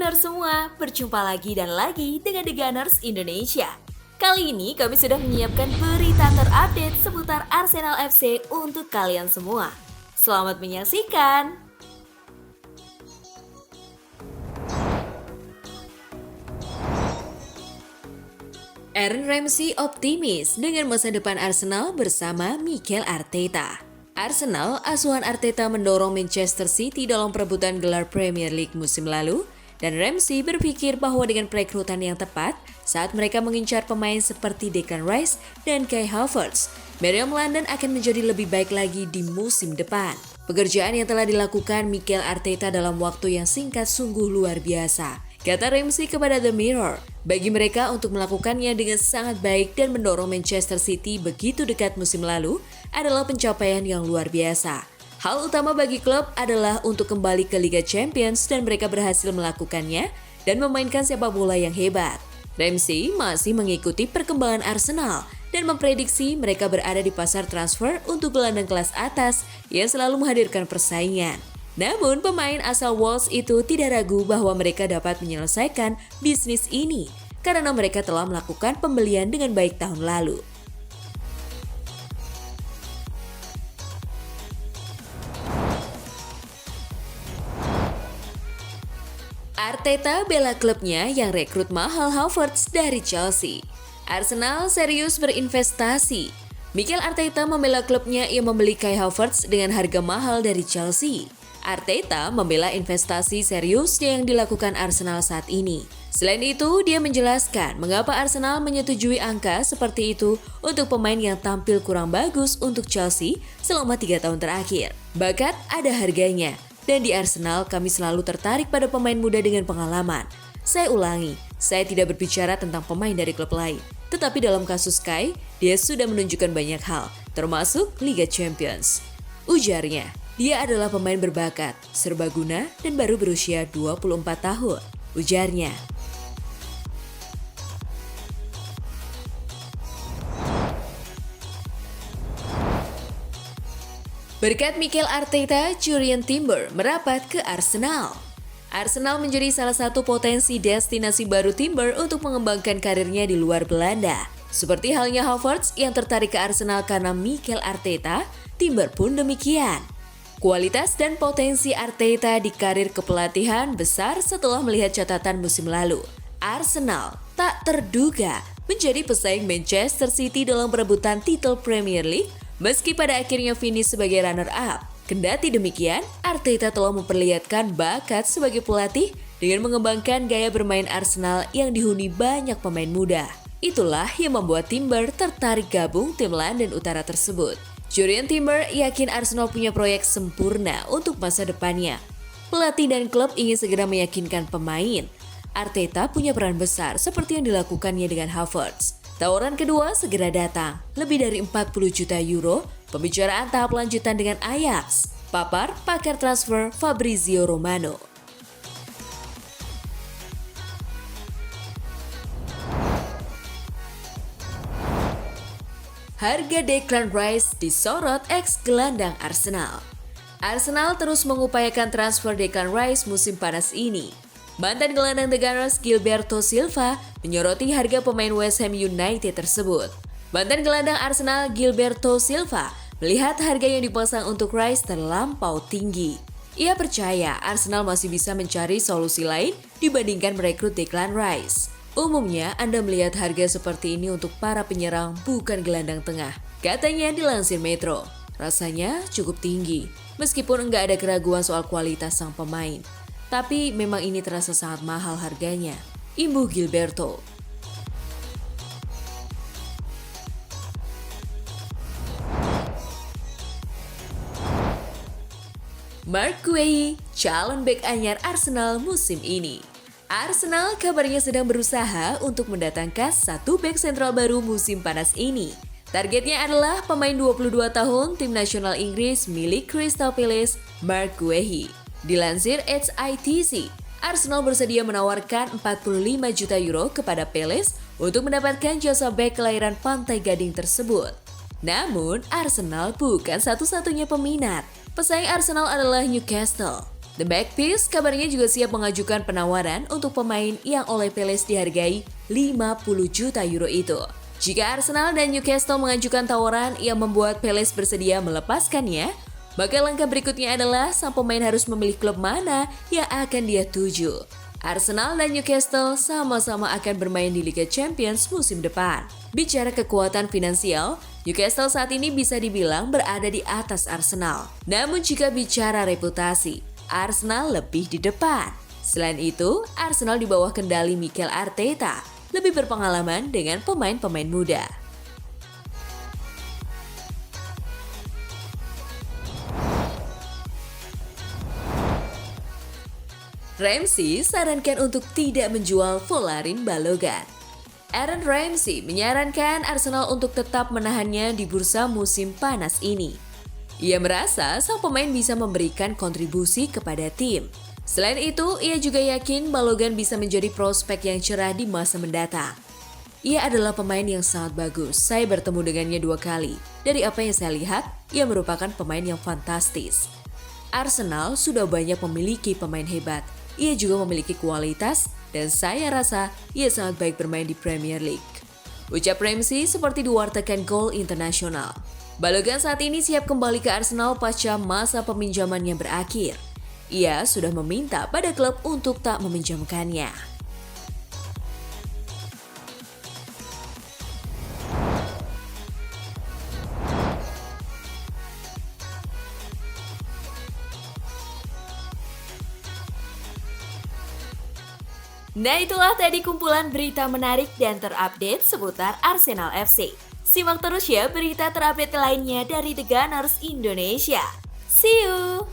Gunners semua, berjumpa lagi dan lagi dengan The Gunners Indonesia. Kali ini kami sudah menyiapkan berita terupdate seputar Arsenal FC untuk kalian semua. Selamat menyaksikan! Aaron Ramsey optimis dengan masa depan Arsenal bersama Mikel Arteta. Arsenal, asuhan Arteta mendorong Manchester City dalam perebutan gelar Premier League musim lalu, dan Ramsey berpikir bahwa dengan perekrutan yang tepat, saat mereka mengincar pemain seperti Declan Rice dan Kai Havertz, Meriam London akan menjadi lebih baik lagi di musim depan. Pekerjaan yang telah dilakukan Mikel Arteta dalam waktu yang singkat sungguh luar biasa, kata Ramsey kepada The Mirror. Bagi mereka untuk melakukannya dengan sangat baik dan mendorong Manchester City begitu dekat musim lalu adalah pencapaian yang luar biasa. Hal utama bagi klub adalah untuk kembali ke Liga Champions dan mereka berhasil melakukannya dan memainkan sepak bola yang hebat. Ramsey masih mengikuti perkembangan Arsenal dan memprediksi mereka berada di pasar transfer untuk gelandang kelas atas yang selalu menghadirkan persaingan. Namun pemain asal Wolves itu tidak ragu bahwa mereka dapat menyelesaikan bisnis ini karena mereka telah melakukan pembelian dengan baik tahun lalu. Arteta bela klubnya yang rekrut mahal Havertz dari Chelsea. Arsenal serius berinvestasi. Mikel Arteta membela klubnya yang membeli Kai Havertz dengan harga mahal dari Chelsea. Arteta membela investasi serius yang dilakukan Arsenal saat ini. Selain itu, dia menjelaskan mengapa Arsenal menyetujui angka seperti itu untuk pemain yang tampil kurang bagus untuk Chelsea selama 3 tahun terakhir. Bakat ada harganya, dan di Arsenal kami selalu tertarik pada pemain muda dengan pengalaman. Saya ulangi, saya tidak berbicara tentang pemain dari klub lain. Tetapi dalam kasus Kai, dia sudah menunjukkan banyak hal, termasuk Liga Champions. Ujarnya. Dia adalah pemain berbakat, serbaguna, dan baru berusia 24 tahun. Ujarnya. Berkat Mikel Arteta, Jurrien Timber merapat ke Arsenal. Arsenal menjadi salah satu potensi destinasi baru Timber untuk mengembangkan karirnya di luar Belanda. Seperti halnya Havertz yang tertarik ke Arsenal karena Mikel Arteta, Timber pun demikian. Kualitas dan potensi Arteta di karir kepelatihan besar setelah melihat catatan musim lalu. Arsenal tak terduga menjadi pesaing Manchester City dalam perebutan titel Premier League meski pada akhirnya finish sebagai runner-up. Kendati demikian, Arteta telah memperlihatkan bakat sebagai pelatih dengan mengembangkan gaya bermain Arsenal yang dihuni banyak pemain muda. Itulah yang membuat Timber tertarik gabung tim London Utara tersebut. Jurrien Timber yakin Arsenal punya proyek sempurna untuk masa depannya. Pelatih dan klub ingin segera meyakinkan pemain. Arteta punya peran besar seperti yang dilakukannya dengan Havertz. Tawaran kedua segera datang, lebih dari 40 juta euro, pembicaraan tahap lanjutan dengan Ajax. Papar pakar transfer Fabrizio Romano. Harga Declan Rice disorot ex-gelandang Arsenal. Arsenal terus mengupayakan transfer Declan Rice musim panas ini. Mantan gelandang The Gunners Gilberto Silva menyoroti harga pemain West Ham United tersebut. Mantan gelandang Arsenal Gilberto Silva melihat harga yang dipasang untuk Rice terlampau tinggi. Ia percaya Arsenal masih bisa mencari solusi lain dibandingkan merekrut Declan Rice. Umumnya Anda melihat harga seperti ini untuk para penyerang bukan gelandang tengah. Katanya dilansir Metro. Rasanya cukup tinggi, meskipun enggak ada keraguan soal kualitas sang pemain. Tapi memang ini terasa sangat mahal harganya. Imbuh Gilberto. Marc Guehi, calon bek anyar Arsenal musim ini. Arsenal kabarnya sedang berusaha untuk mendatangkan satu bek sentral baru musim panas ini. Targetnya adalah pemain 22 tahun tim nasional Inggris milik Crystal Palace, Marc Guehi. Dilansir HITC, Arsenal bersedia menawarkan 45 juta euro kepada Palace untuk mendapatkan jasa bek kelahiran Pantai Gading tersebut. Namun, Arsenal bukan satu-satunya peminat. Pesaing Arsenal adalah Newcastle. The Magpies kabarnya juga siap mengajukan penawaran untuk pemain yang oleh Palace dihargai 50 juta euro itu. Jika Arsenal dan Newcastle mengajukan tawaran yang membuat Palace bersedia melepaskannya, maka langkah berikutnya adalah sang pemain harus memilih klub mana yang akan dia tuju. Arsenal dan Newcastle sama-sama akan bermain di Liga Champions musim depan. Bicara kekuatan finansial, Newcastle saat ini bisa dibilang berada di atas Arsenal. Namun jika bicara reputasi, Arsenal lebih di depan. Selain itu, Arsenal di bawah kendali Mikel Arteta lebih berpengalaman dengan pemain-pemain muda. Ramsey sarankan untuk tidak menjual Folarin Balogun. Aaron Ramsey menyarankan Arsenal untuk tetap menahannya di bursa musim panas ini. Ia merasa sang pemain bisa memberikan kontribusi kepada tim. Selain itu, ia juga yakin Balogun bisa menjadi prospek yang cerah di masa mendatang. Ia adalah pemain yang sangat bagus. Saya bertemu dengannya 2 kali. Dari apa yang saya lihat, ia merupakan pemain yang fantastis. Arsenal sudah banyak memiliki pemain hebat. Ia juga memiliki kualitas dan saya rasa ia sangat baik bermain di Premier League. Ucap Ramsey seperti diwartakan Goal International. Balogun saat ini siap kembali ke Arsenal pasca masa peminjamannya berakhir. Ia sudah meminta pada klub untuk tak meminjamkannya. Nah, itulah tadi kumpulan berita menarik dan terupdate seputar Arsenal FC. Simak terus ya berita terupdate lainnya dari The Gunners Indonesia. See you!